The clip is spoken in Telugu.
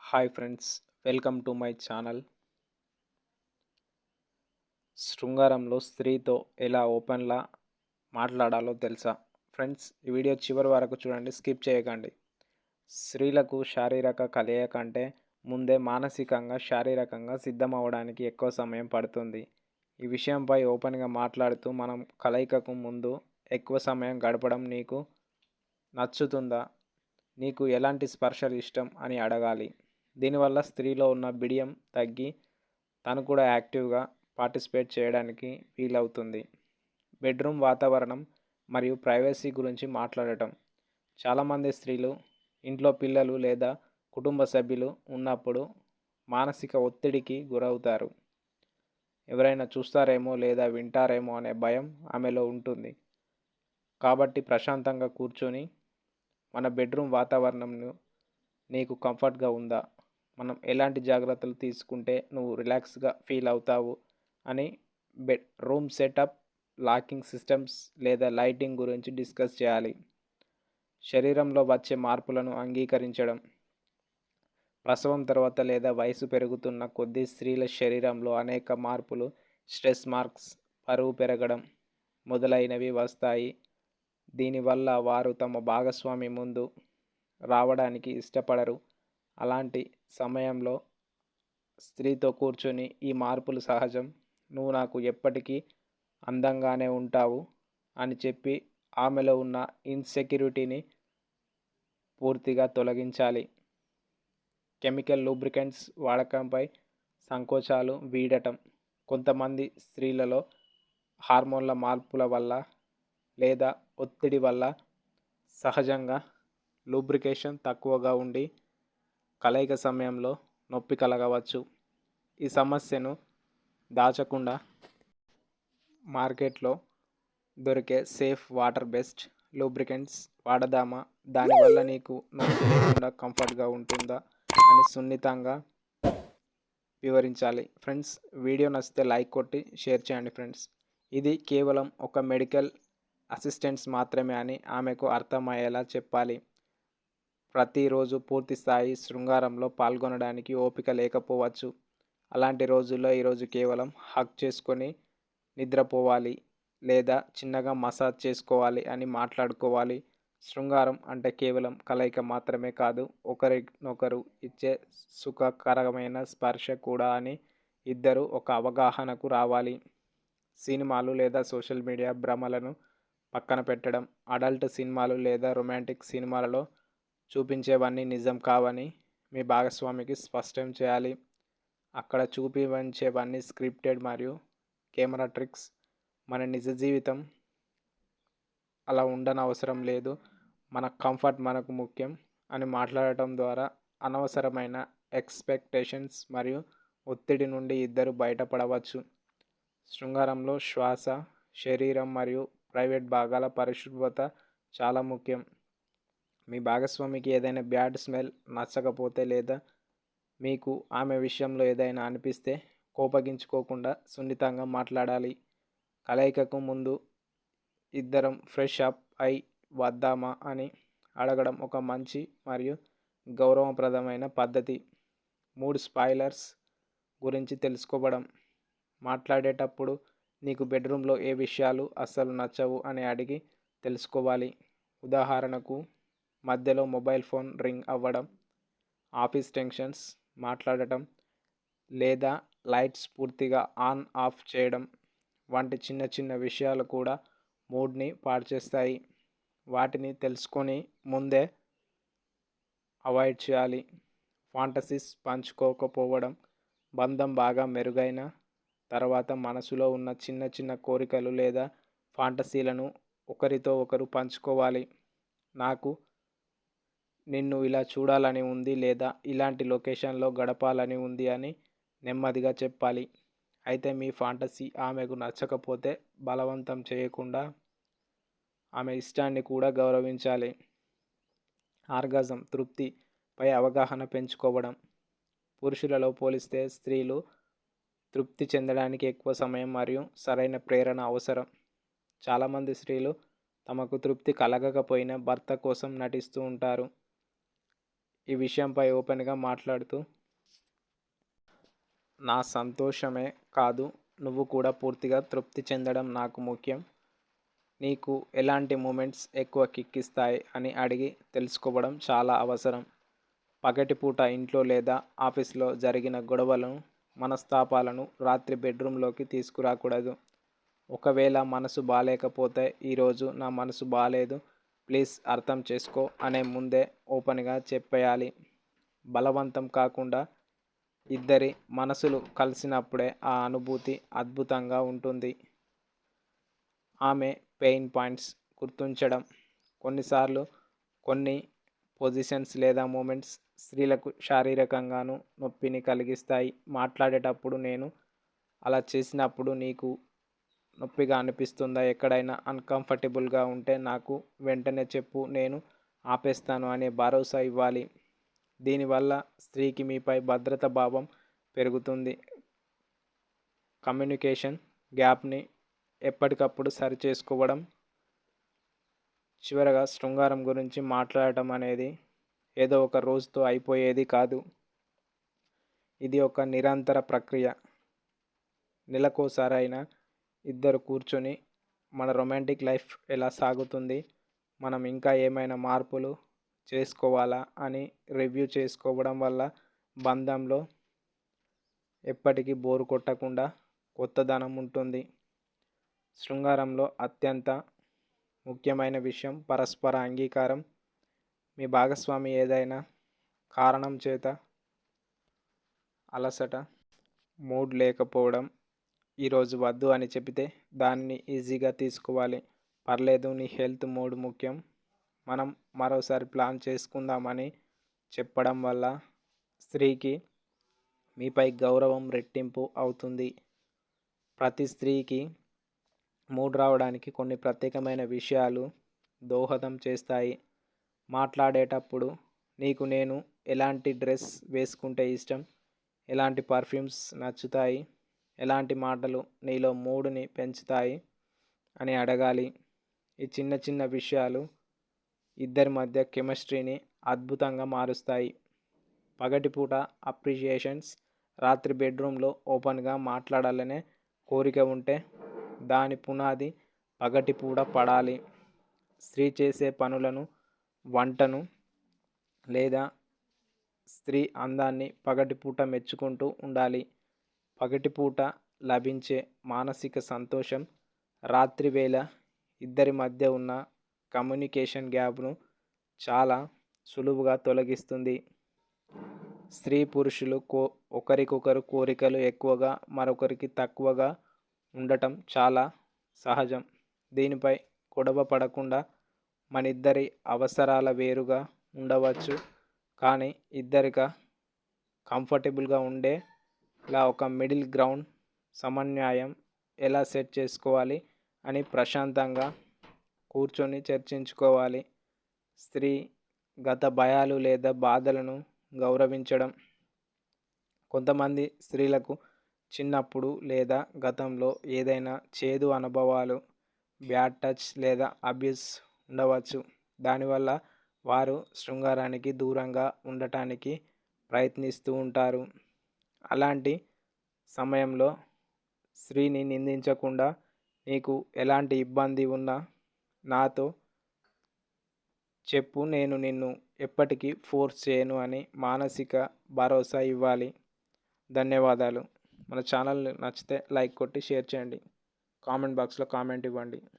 Hi friends, welcome to my channel. శృంగారంలో స్త్రీతో ఎలా ఓపెన్లా మాట్లాడాలో తెలుసా? ఫ్రెండ్స్, ఈ వీడియో చివరి వరకు చూడండి, స్కిప్ చేయకండి. స్త్రీలకు శారీరక కలయిక కంటే ముందే మానసికంగా, శారీరకంగా సిద్ధమవ్వడానికి ఎక్కువ సమయం పడుతుంది. ఈ విషయంపై ఓపెన్గా మాట్లాడుతూ మనం కలయికకు ముందు ఎక్కువ సమయం గడపడం నీకు నచ్చుతుందా? నీకు ఎలాంటి స్పర్శలు ఇష్టం అని అడగాలి. దీనివల్ల స్త్రీలో ఉన్న బిడియం తగ్గి తను కూడా యాక్టివ్గా పార్టిసిపేట్ చేయడానికి వీలవుతుంది. బెడ్రూమ్ వాతావరణం మరియు ప్రైవసీ గురించి మాట్లాడటం. చాలామంది స్త్రీలు ఇంట్లో పిల్లలు లేదా కుటుంబ సభ్యులు ఉన్నప్పుడు మానసిక ఒత్తిడికి గురవుతారు. ఎవరైనా చూస్తారేమో లేదా వింటారేమో అనే భయం ఆమెలో ఉంటుంది. కాబట్టి ప్రశాంతంగా కూర్చొని మన బెడ్రూమ్ వాతావరణంను నీకు కంఫర్ట్గా ఉందా, మనం ఎలాంటి జాగ్రత్తలు తీసుకుంటే నువ్వు రిలాక్స్గా ఫీల్ అవుతావు అని రూమ్ సెటప్, లాకింగ్ సిస్టమ్స్ లేదా లైటింగ్ గురించి డిస్కస్ చేయాలి. శరీరంలో వచ్చే మార్పులను అంగీకరించడం. ప్రసవం తర్వాత లేదా వయసు పెరుగుతున్న కొద్దీ స్త్రీల శరీరంలో అనేక మార్పులు, స్ట్రెస్ మార్క్స్, బరువు పెరగడం మొదలైనవి వస్తాయి. దీనివల్ల వారు తమ భాగస్వామి ముందు రావడానికి ఇష్టపడరు. అలాంటి సమయంలో స్త్రీతో కూర్చొని ఈ మార్పులు సహజం, నువ్వు నాకు ఎప్పటికీ అందంగానే ఉంటావు అని చెప్పి ఆమెలో ఉన్న ఇన్సెక్యూరిటీని పూర్తిగా తొలగించాలి. కెమికల్ లూబ్రికెంట్స్ వాడకంపై సంకోచాలు వీడటం. కొంతమంది స్త్రీలలో హార్మోన్ల మార్పుల వల్ల లేదా ఒత్తిడి వల్ల సహజంగా లూబ్రికేషన్ తక్కువగా ఉండి కలయిక సమయంలో నొప్పి కలగవచ్చు. ఈ సమస్యను దాచకుండా మార్కెట్లో దొరికే సేఫ్ వాటర్ బేస్డ్ లూబ్రికెంట్స్ వాడదామా, దానివల్ల నీకు నొప్పి లేకుండా కంఫర్ట్గా ఉంటుందా అని సున్నితంగా వివరించాలి. ఫ్రెండ్స్, వీడియో నచ్చితే లైక్ కొట్టి షేర్ చేయండి. ఫ్రెండ్స్, ఇది కేవలం ఒక మెడికల్ అసిస్టెంట్స్ మాత్రమే అని ఆమెకు అర్థమయ్యేలా చెప్పాలి. ప్రతిరోజు పూర్తి స్థాయి శృంగారంలో పాల్గొనడానికి ఓపిక లేకపోవచ్చు. అలాంటి రోజుల్లో ఈరోజు కేవలం హగ్ చేసుకొని నిద్రపోవాలి లేదా చిన్నగా మసాజ్ చేసుకోవాలి అని మాట్లాడుకోవాలి. శృంగారం అంటే కేవలం కలయిక మాత్రమే కాదు, ఒకరినొకరు ఇచ్చే సుఖకరమైన స్పర్శ కూడా అని ఇద్దరు ఒక అవగాహనకు రావాలి. సినిమాలు లేదా సోషల్ మీడియా భ్రమలను పక్కన పెట్టడం. అడల్ట్ సినిమాలు లేదా రొమాంటిక్ సినిమాలలో చూపించేవన్నీ నిజం కావని మీ భాగస్వామికి స్పష్టం చేయాలి. అక్కడ చూపించేవన్నీ స్క్రిప్టెడ్ మరియు కెమెరా ట్రిక్స్. మన నిజ జీవితం అలా ఉండనవసరం లేదు, మన కంఫర్ట్ మనకు ముఖ్యం అని మాట్లాడటం ద్వారా అనవసరమైన ఎక్స్పెక్టేషన్స్ మరియు ఒత్తిడి నుండి ఇద్దరు బయటపడవచ్చు. శృంగారంలో శ్వాస, శరీరం మరియు ప్రైవేట్ భాగాల పరిశుభ్రత చాలా ముఖ్యం. మీ భాగస్వామికి ఏదైనా బ్యాడ్ స్మెల్ నచ్చకపోతే లేదా మీకు ఆమె విషయంలో ఏదైనా అనిపిస్తే కోపగించుకోకుండా సున్నితంగా మాట్లాడాలి. కలయికకు ముందు ఇద్దరం ఫ్రెష్ అప్ అయి వద్దామా అని అడగడం ఒక మంచి మరియు గౌరవప్రదమైన పద్ధతి. మూడ్ స్పాయిలర్స్ గురించి తెలుసుకోవడం. మాట్లాడేటప్పుడు నీకు బెడ్రూమ్లో ఏ విషయాలు అస్సలు నచ్చవు అని అడిగి తెలుసుకోవాలి. ఉదాహరణకు, మధ్యలో మొబైల్ ఫోన్ రింగ్ అవ్వడం, ఆఫీస్ టెన్షన్స్ మాట్లాడటం లేదా లైట్స్ పూర్తిగా ఆన్ ఆఫ్ చేయడం వంటి చిన్న చిన్న విషయాలు కూడా మూడ్ని పాడు చేస్తాయి. వాటిని తెలుసుకొని ముందే అవాయిడ్ చేయాలి. ఫాంటసీస్ పంచుకోకపోవడం. బంధం బాగా మెరుగైన తర్వాత మనసులో ఉన్న చిన్న చిన్న కోరికలు లేదా ఫాంటసీలను ఒకరితో ఒకరు పంచుకోవాలి. నాకు నిన్ను ఇలా చూడాలని ఉంది లేదా ఇలాంటి లొకేషన్లో గడపాలని ఉంది అని నెమ్మదిగా చెప్పాలి. అయితే మీ ఫాంటసీ ఆమెకు నచ్చకపోతే బలవంతం చేయకుండా ఆమె ఇష్టాన్ని కూడా గౌరవించాలి. ఆర్గాజం, తృప్తిపై అవగాహన పెంచుకోవడం. పురుషులలో పోలిస్తే స్త్రీలు తృప్తి చెందడానికి ఎక్కువ సమయం మరియు సరైన ప్రేరణ అవసరం. చాలామంది స్త్రీలు తమకు తృప్తి కలగకపోయినా భర్త కోసం నటిస్తూ ఉంటారు. ఈ విషయంపై ఓపెన్గా మాట్లాడుతూ, నా సంతోషమే కాదు, నువ్వు కూడా పూర్తిగా తృప్తి చెందడం నాకు ముఖ్యం. నీకు ఎలాంటి మూమెంట్స్ ఎక్కువ కిక్కిస్తాయి అని అడిగి తెలుసుకోవడం చాలా అవసరం. పగటిపూట ఇంట్లో లేదా ఆఫీస్లో జరిగిన గొడవలను, మనస్తాపాలను రాత్రి బెడ్రూమ్లోకి తీసుకురాకూడదు. ఒకవేళ మనసు బాలేకపోతే, ఈరోజు నా మనసు బాలేదు, ప్లీజ్ అర్థం చేసుకో అనే ముందే ఓపెన్గా చెప్పేయాలి. బలవంతం కాకుండా ఇద్దరి మనసులు కలిసినప్పుడే ఆ అనుభూతి అద్భుతంగా ఉంటుంది. ఆమె పెయిన్ పాయింట్స్ గుర్తించడం. కొన్నిసార్లు కొన్ని పొజిషన్స్ లేదా మూమెంట్స్ స్త్రీలకు శారీరకంగాను నొప్పిని కలిగిస్తాయి. మాట్లాడేటప్పుడు, నేను అలా చేసినప్పుడు నీకు నొప్పిగా అనిపిస్తుందా, ఎక్కడైనా అన్కంఫర్టబుల్గా ఉంటే నాకు వెంటనే చెప్పు, నేను ఆపేస్తాను అనే భరోసా ఇవ్వాలి. దీనివల్ల స్త్రీకి మీపై భద్రత భావం పెరుగుతుంది. కమ్యూనికేషన్ గ్యాప్ని ఎప్పటికప్పుడు సరిచేసుకోవడం. చివరగా, శృంగారం గురించి మాట్లాడటం అనేది ఏదో ఒక రోజుతో అయిపోయేది కాదు. ఇది ఒక నిరంతర ప్రక్రియ. నెలకోసారైనా ఇద్దరు కూర్చొని మన రొమాంటిక్ లైఫ్ ఎలా సాగుతుంది, మనం ఇంకా ఏమైనా మార్పులు చేసుకోవాలా అని రివ్యూ చేసుకోవడం వల్ల బంధంలో ఎప్పటికీ బోరు కొట్టకుండా కొత్తదనం ఉంటుంది. శృంగారంలో అత్యంత ముఖ్యమైన విషయం పరస్పర అంగీకారం. మీ భాగస్వామి ఏదైనా కారణం చేత అలసట, మూడ్ లేకపోవడం, ఈరోజు వద్దు అని చెబితే దానిని ఈజీగా తీసుకోవాలి. పర్లేదు, నీ హెల్త్, మూడ్ ముఖ్యం, మనం మరోసారి ప్లాన్ చేసుకుందామని చెప్పడం వల్ల స్త్రీకి మీపై గౌరవం రెట్టింపు అవుతుంది. ప్రతి స్త్రీకి మూడ్ రావడానికి కొన్ని ప్రత్యేకమైన విషయాలు దోహదం చేస్తాయి. మాట్లాడేటప్పుడు, నీకు నేను ఎలాంటి డ్రెస్ వేసుకుంటే ఇష్టం, ఎలాంటి పర్ఫ్యూమ్స్ నచ్చుతాయి, ఎలాంటి మాటలు నీలో మూడ్ని పెంచుతాయి అని అడగాలి. ఈ చిన్న చిన్న విషయాలు ఇద్దరి మధ్య కెమిస్ట్రీని అద్భుతంగా మారుస్తాయి. పగటిపూట అప్రిషియేషన్స్, రాత్రి బెడ్రూమ్లో ఓపెన్గా మాట్లాడాలనే కోరిక ఉంటే దాని పునాది పగటిపూట పడాలి. స్త్రీ చేసే పనులను, వంటను లేదా స్త్రీ అందాన్ని పగటిపూట మెచ్చుకుంటూ ఉండాలి. పగటిపూట లభించే మానసిక సంతోషం రాత్రివేళ ఇద్దరి మధ్య ఉన్న కమ్యూనికేషన్ గ్యాప్ను చాలా సులువుగా తొలగిస్తుంది. స్త్రీ పురుషులు ఒకరికొకరు కోరికలు ఎక్కువగా, మరొకరికి తక్కువగా ఉండటం చాలా సహజం. దీనిపై గొడవ పడకుండా, మనిద్దరి అవసరాల వేరుగా ఉండవచ్చు, కానీ ఇద్దరికా కంఫర్టబుల్గా ఉండేలా ఒక మిడిల్ గ్రౌండ్, సమన్వయం ఎలా సెట్ చేసుకోవాలి అని ప్రశాంతంగా కూర్చొని చర్చించుకోవాలి. స్త్రీ గత భయాలు లేదా బాధలను గౌరవించడం. కొంతమంది స్త్రీలకు చిన్నప్పుడు లేదా గతంలో ఏదైనా చేదు అనుభవాలు, బ్యాడ్ టచ్ లేదా అబ్యూస్ ఉండవచ్చు. దానివల్ల వారు శృంగారానికి దూరంగా ఉండటానికి ప్రయత్నిస్తూ ఉంటారు. అలాంటి సమయంలో స్త్రీని నిందించకుండా, నీకు ఎలాంటి ఇబ్బంది ఉన్నా నాతో చెప్పు, నేను నిన్ను ఎప్పటికీ ఫోర్స్ చేయను అని మానసిక భరోసా ఇవ్వాలి. ధన్యవాదాలు. మన ఛానల్ నచ్చితే లైక్ కొట్టి షేర్ చేయండి. కామెంట్ బాక్స్లో కామెంట్ ఇవ్వండి.